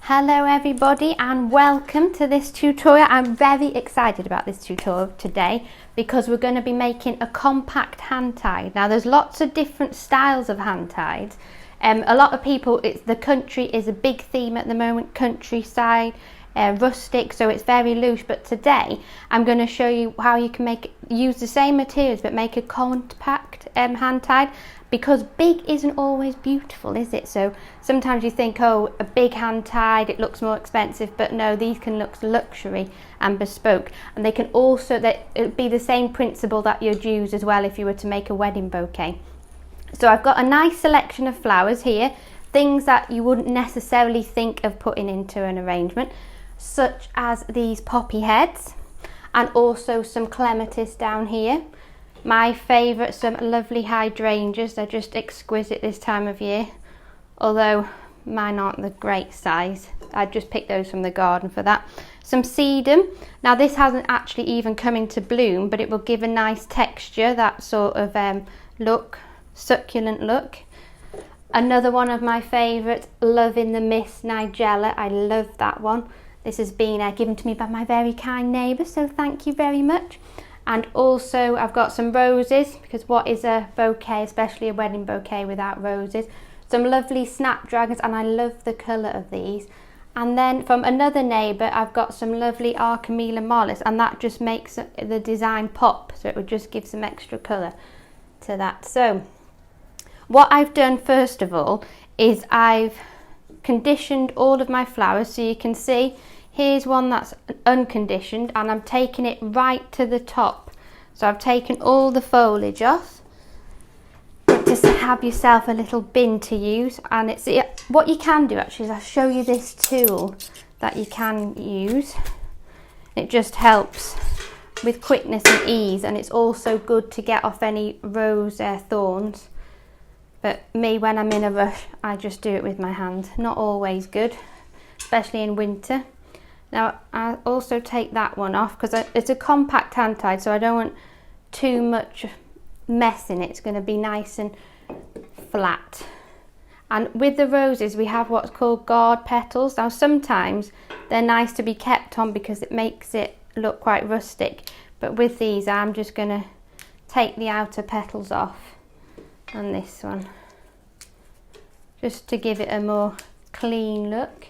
Hello everybody and welcome to this tutorial. I'm very excited about this tutorial today because we're going to be making a compact hand tie. Now there's lots of different styles of hand ties. A lot of people, the country is a big theme at the moment, countryside, rustic, so it's very loose, but today I'm going to show you how you can use the same materials but make a compact hand tie. Because big isn't always beautiful, is it? So sometimes you think, oh, a big hand tied, it looks more expensive, but no, these can look luxury and bespoke. And they can also, it'll be the same principle that you'd use as well if you were to make a wedding bouquet. So I've got a nice selection of flowers here, things that you wouldn't necessarily think of putting into an arrangement, such as these poppy heads, and also some clematis down here. My favourite, some lovely hydrangeas. They're just exquisite this time of year, although mine aren't the great size. I just picked those from the garden for that. Some sedum. Now this hasn't actually even come into bloom, but it will give a nice texture, that sort of look, succulent look. Another one of my favourites, Love in the Mist Nigella. I love that one. This has been given to me by my very kind neighbour, so thank you very much. And also I've got some roses, because what is a bouquet, especially a wedding bouquet, without roses? Some lovely snapdragons, and I love the colour of these. And then from another neighbour I've got some lovely Archimela mollis, and that just makes the design pop, so it would just give some extra colour to that. So what I've done first of all is I've conditioned all of my flowers, so you can see here's one that's unconditioned, and I'm taking it right to the top. So I've taken all the foliage off. Just have yourself a little bin to use, and it's what you can do actually is I'll show you this tool that you can use. It just helps with quickness and ease, and it's also good to get off any rose thorns. But me, when I'm in a rush, I just do it with my hand. Not always good, especially in winter. Now I'll also take that one off because it's a compact hand tie, so I don't want too much mess in it. It's going to be nice and flat. And with the roses we have what's called guard petals. Now sometimes they're nice to be kept on because it makes it look quite rustic, but with these I'm just going to take the outer petals off, and this one, just to give it a more clean look.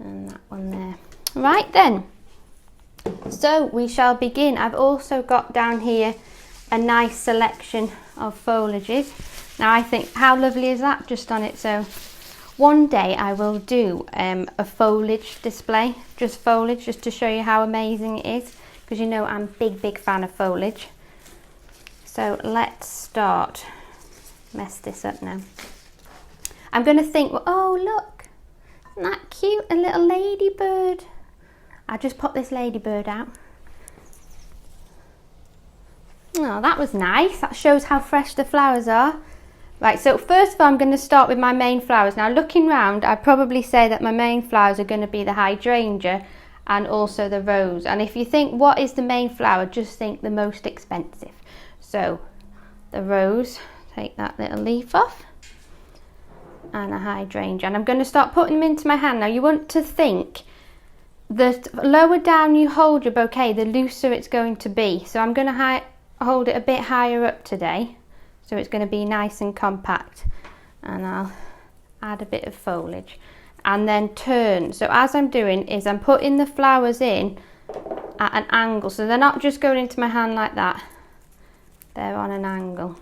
And that one there. Right then, so we shall begin. I've also got down here a nice selection of foliages. Now I think, how lovely is that just on its own? One day I will do a foliage display, just foliage, just to show you how amazing it is, because you know I'm a big fan of foliage. So let's start. Mess this up now. I'm going to think, well, oh look, isn't that cute? A little ladybird. I'll just pop this ladybird out. Oh, that was nice. That shows how fresh the flowers are. Right, so first of all I'm going to start with my main flowers. Now looking round, I'd probably say that my main flowers are going to be the hydrangea and also the rose. And if you think what is the main flower, just think the most expensive. So the rose, take that little leaf off, and a hydrangea, and I'm going to start putting them into my hand. Now you want to think the lower down you hold your bouquet, the looser it's going to be. So I'm going to hold it a bit higher up today, so it's going to be nice and compact. And I'll add a bit of foliage and then turn. So as I'm doing is I'm putting the flowers in at an angle, so they're not just going into my hand like that, they're on an angle,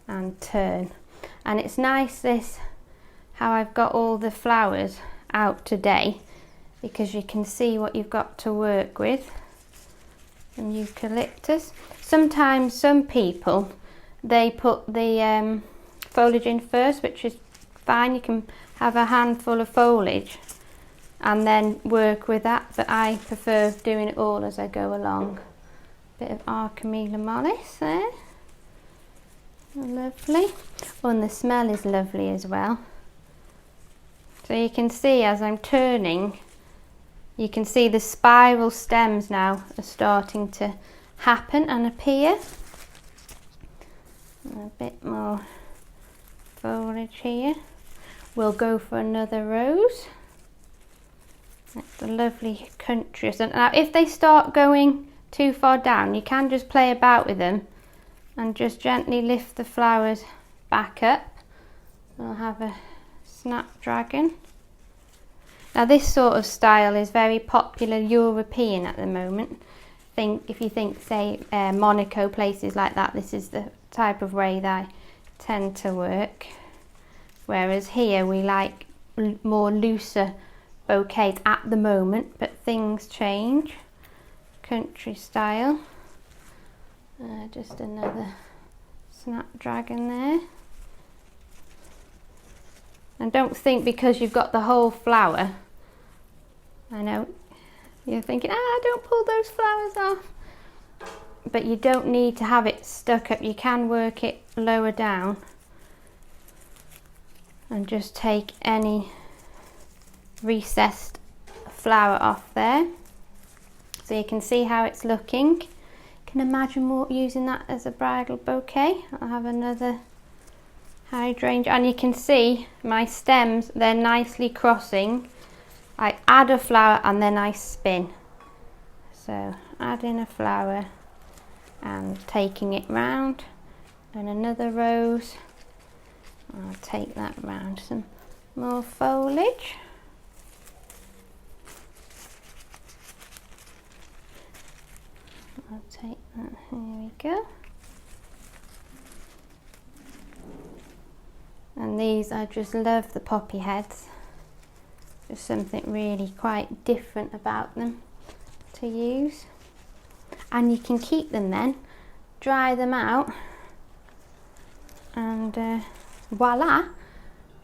and turn. And it's nice this, how I've got all the flowers out today, because you can see what you've got to work with. And eucalyptus. Sometimes some people, they put the foliage in first, which is fine. You can have a handful of foliage and then work with that, but I prefer doing it all as I go along. Bit of Archimela mollis there. Lovely. Oh, and the smell is lovely as well. So you can see as I'm turning, you can see the spiral stems now are starting to happen and appear. And a bit more foliage here. We'll go for another rose. It's a lovely country. So now if they start going too far down, you can just play about with them and just gently lift the flowers back up. We'll have a snapdragon. Now this sort of style is very popular European at the moment. If you think, say, Monaco, places like that, this is the type of way that I tend to work. Whereas here we like more looser bouquets at the moment, but things change. Country style. Just another snapdragon there. And don't think because you've got the whole flower, I know you're thinking, don't pull those flowers off. But you don't need to have it stuck up. You can work it lower down and just take any recessed flower off there. So you can see how it's looking. You can imagine using that as a bridal bouquet. I'll have another hydrangea, and you can see my stems, they're nicely crossing. I add a flower and then I spin. So add in a flower and taking it round, and another rose. I'll take that round. Some more foliage. I'll take that, here we go. And these, I just love the poppy heads. There's something really quite different about them to use. And you can keep them then, dry them out, and voila,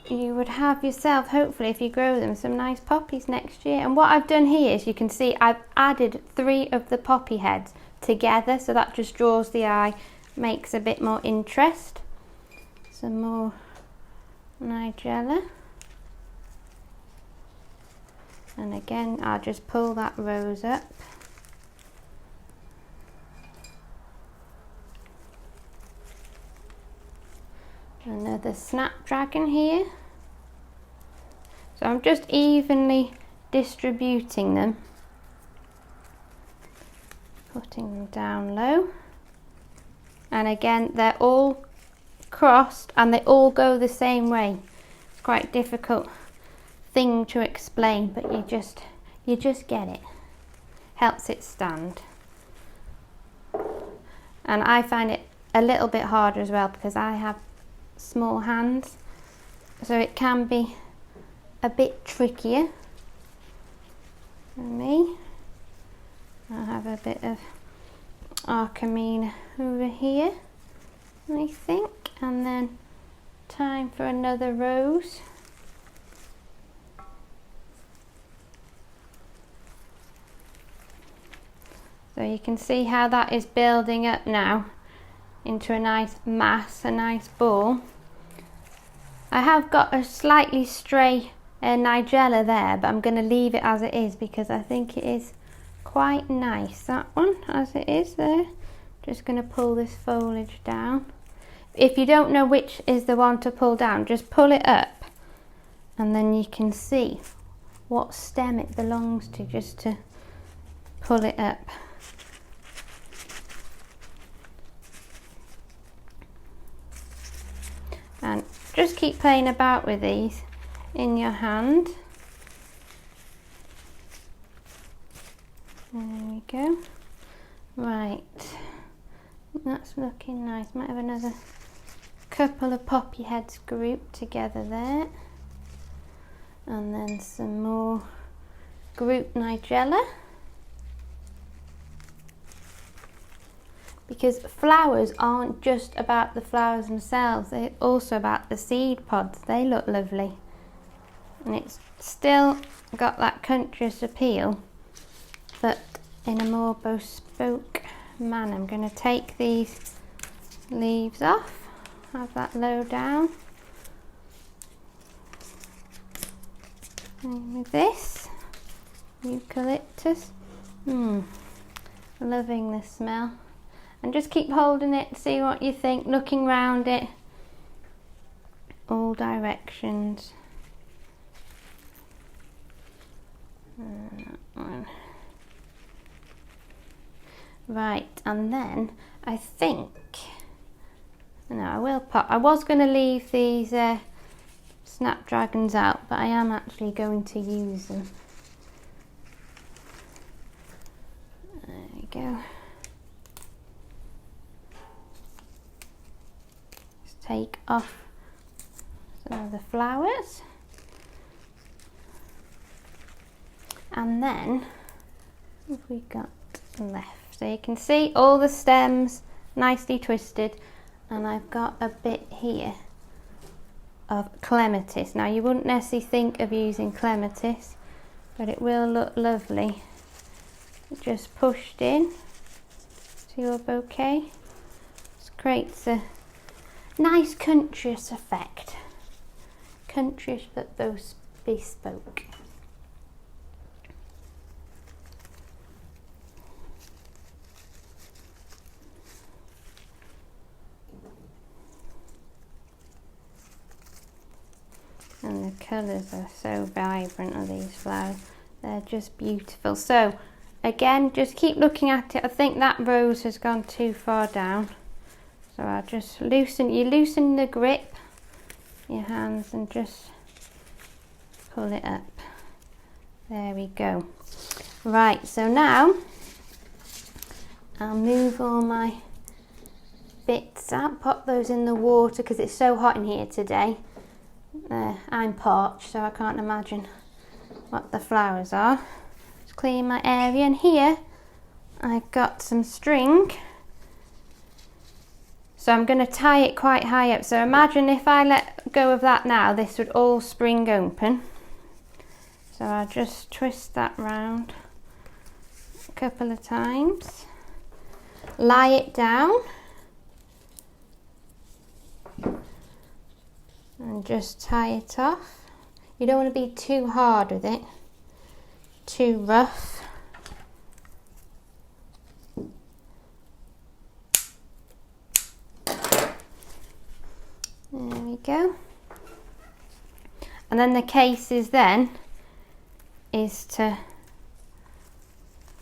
you would have yourself, hopefully if you grow them, some nice poppies next year. And what I've done here is, you can see I've added 3 of the poppy heads together, so that just draws the eye, makes a bit more interest. Some more nigella. And again, I'll just pull that rose up. Another snapdragon here. So I'm just evenly distributing them, putting them down low. And again, they're all crossed and they all go the same way. It's quite a difficult thing to explain, but you just get it. Helps it stand. And I find it a little bit harder as well because I have small hands, so it can be a bit trickier for me. I have a bit of Archimina over here, I think, and then time for another rose. So you can see how that is building up now into a nice mass, a nice ball. I have got a slightly stray nigella there, but I'm going to leave it as it is because I think it is quite nice, that one as it is there. Just going to pull this foliage down. If you don't know which is the one to pull down, just pull it up and then you can see what stem it belongs to, just to pull it up. And just keep playing about with these in your hand. There we go. Right, that's looking nice. Might have another couple of poppy heads grouped together there. And then some more group nigella. Because flowers aren't just about the flowers themselves, they're also about the seed pods. They look lovely. And it's still got that country's appeal, but in a more bespoke manner. I'm going to take these leaves off, have that low down. And with this, eucalyptus. Loving the smell. And just keep holding it, see what you think, looking round it, all directions. Right, and then I think, no, I will pop, I was going to leave these snapdragons out, but I am actually going to use them. There we go. Just take off some of the flowers. And then, what have we got left? So you can see all the stems nicely twisted, and I've got a bit here of clematis. Now you wouldn't necessarily think of using clematis, but it will look lovely just pushed in to your bouquet. This creates a nice countryist effect. Countryist but both bespoke. And the colours are so vibrant of these flowers. They're just beautiful. So again, just keep looking at it. I think that rose has gone too far down. So I'll just loosen the grip, your hands, and just pull it up. There we go. Right, so now I'll move all my bits out, pop those in the water because it's so hot in here today. I'm parched, so I can't imagine what the flowers are. Just clean my area, and here I've got some string. So I'm going to tie it quite high up. So imagine if I let go of that now, this would all spring open. So I'll just twist that round a couple of times. Lie it down. And just tie it off. You don't want to be too hard with it, too rough. There we go. And then the case is to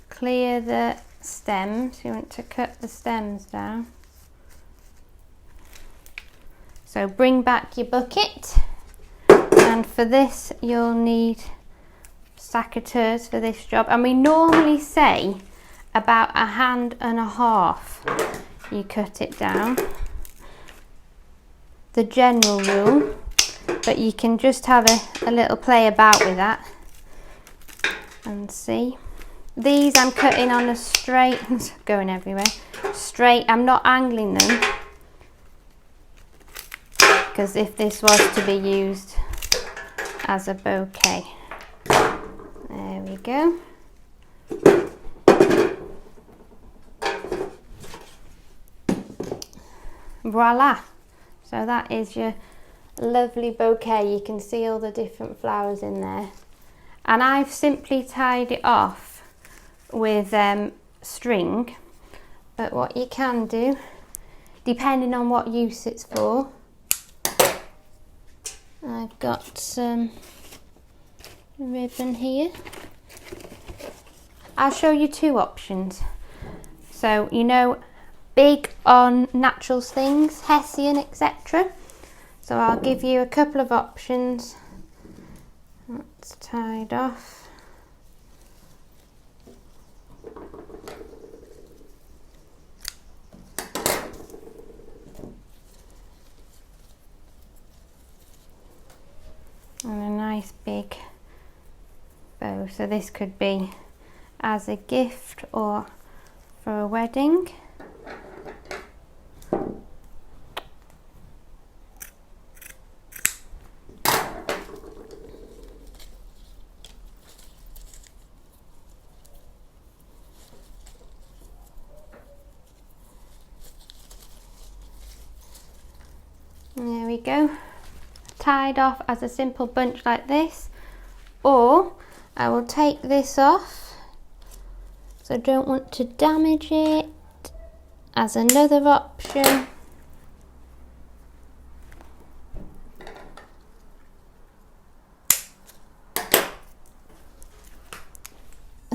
clear the stems. You want to cut the stems down. So bring back your bucket, and for this you'll need secateurs for this job, and we normally say about 1.5 hands you cut it down, the general rule, but you can just have a little play about with that and see. These I'm cutting on a straight, it's going everywhere, straight, I'm not angling them, because if this was to be used as a bouquet. There we go. Voila! So that is your lovely bouquet. You can see all the different flowers in there. And I've simply tied it off with string. But what you can do, depending on what use it's for, I've got some ribbon here. I'll show you two options. So, you know, big on natural things, hessian, etc. So I'll give you a couple of options. That's tied off. And a nice big bow. So this could be as a gift or for a wedding. There we go. Tied off as a simple bunch like this, or I will take this off, so I don't want to damage it, as another option.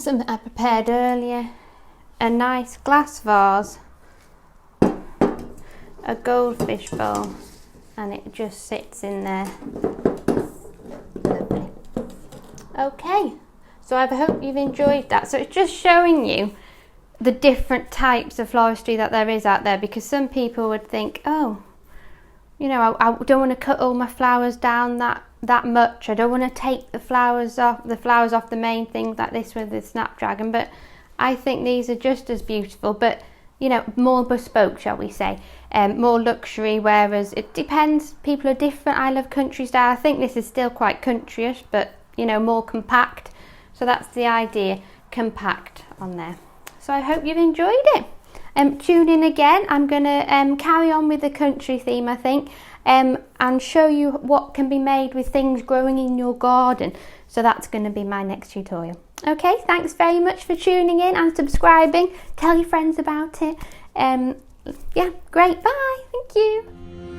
something I prepared earlier, a nice glass vase, a goldfish bowl, and it just sits in there. Lovely. Okay, so I hope you've enjoyed that. So it's just showing you the different types of floristry that there is out there, because some people would think, oh, you know, I don't want to cut all my flowers down that much. I don't want to take the flowers off the main thing like this with the snapdragon. But I think these are just as beautiful, but you know, more bespoke, shall we say, more luxury, whereas it depends, people are different. I love country style. I think this is still quite countryish, but you know, more compact. So that's the idea, compact on there. So I hope you've enjoyed it. Tune in again. I'm going to carry on with the country theme, I think, and show you what can be made with things growing in your garden. So that's going to be my next tutorial. Okay, thanks very much for tuning in and subscribing. Tell your friends about it. Yeah, great. Bye. Thank you.